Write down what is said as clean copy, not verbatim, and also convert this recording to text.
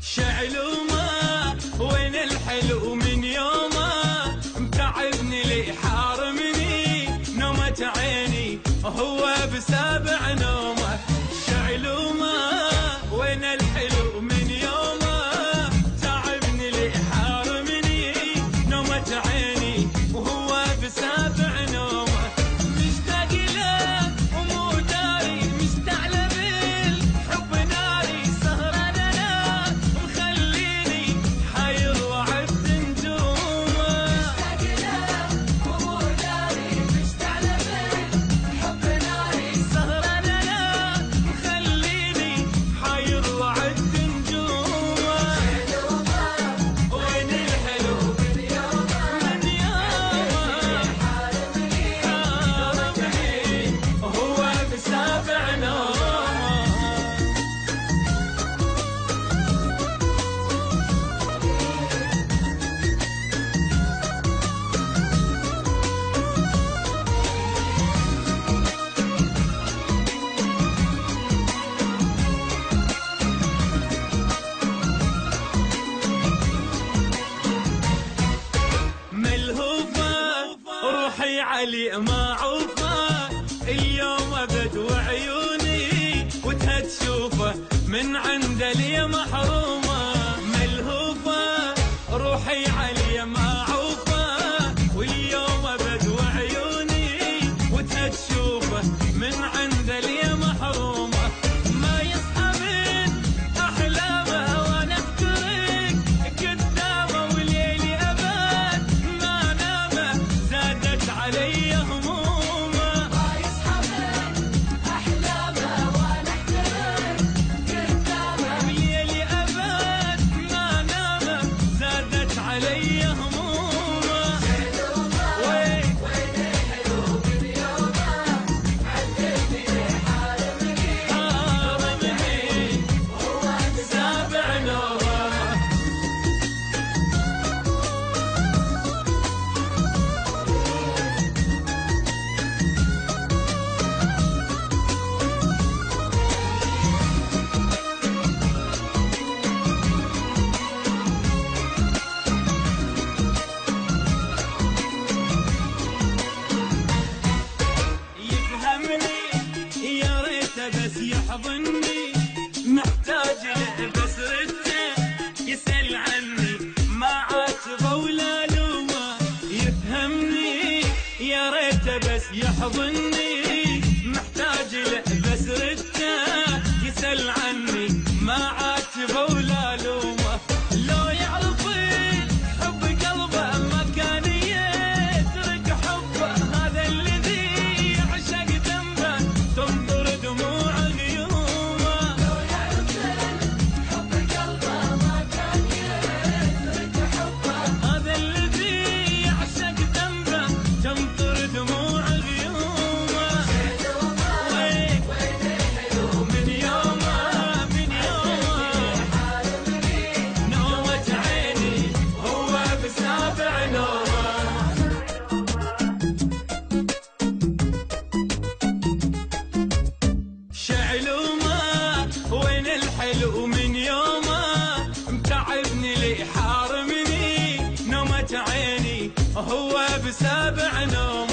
شعلومه وين الحلو من يومه، متعبني لي حارمني نومة عيني هو بسابع نومه. شعلومه وين الحلو من يومه، تعبني لي حارمني نومة عيني وهو بسابع نومه. مشتاق له ومو داري، مشتعل بالحب ناري، سهران انا مخليني حير وعد نجومه. مشتاق له ومو داري، مشتعل بالحب ناري، سهران انا مخليني حير وعد نجومه. وين الحلو من يومه، من يومه حارمني هو بسابع نومه. ملهوفة روحي علي معوفة، اليوم ابد وعيوني وتها تشوفه من عند لي محرومة. ملهوفة روحي علي معوفة، واليوم ابد وعيوني وتها تشوفه من عند لي محرومة. ما يصحى من احلامه وانا افترق قدامه، وليلي ابد ما نامه زادت علي همومه. ما يصحى من احلامه وانا افترق قدامه، وليلي ابد ما نامه زادت علي همومه. وين الحلو من يومه، عذبني حارمني هو بسابع نومه. يفهمني يا ريته بس يحضني، محتاج له بس رده يسأل عني ما عاتبه ولا لومه. يفهمني يا ريته بس يحضني، محتاج له بس رده يسأل عني ما عاتبه ولا لومه. لو يعرف حب قلبه ما كان يترك حبه، هذا الذي يعشق ذنبه تنظر دموع غيومه. لو يعرف حب قلبه ما كان يترك حبه، هذا الذي يعشق ذنبه تنظر دموع غيومه. وين الحلو من يومه، من يومه نومة عيني هو بسابع نومه. شعلومه وين الحلو من يومه، متعبني لي حارمني نومة عيني هو بسابع نومه.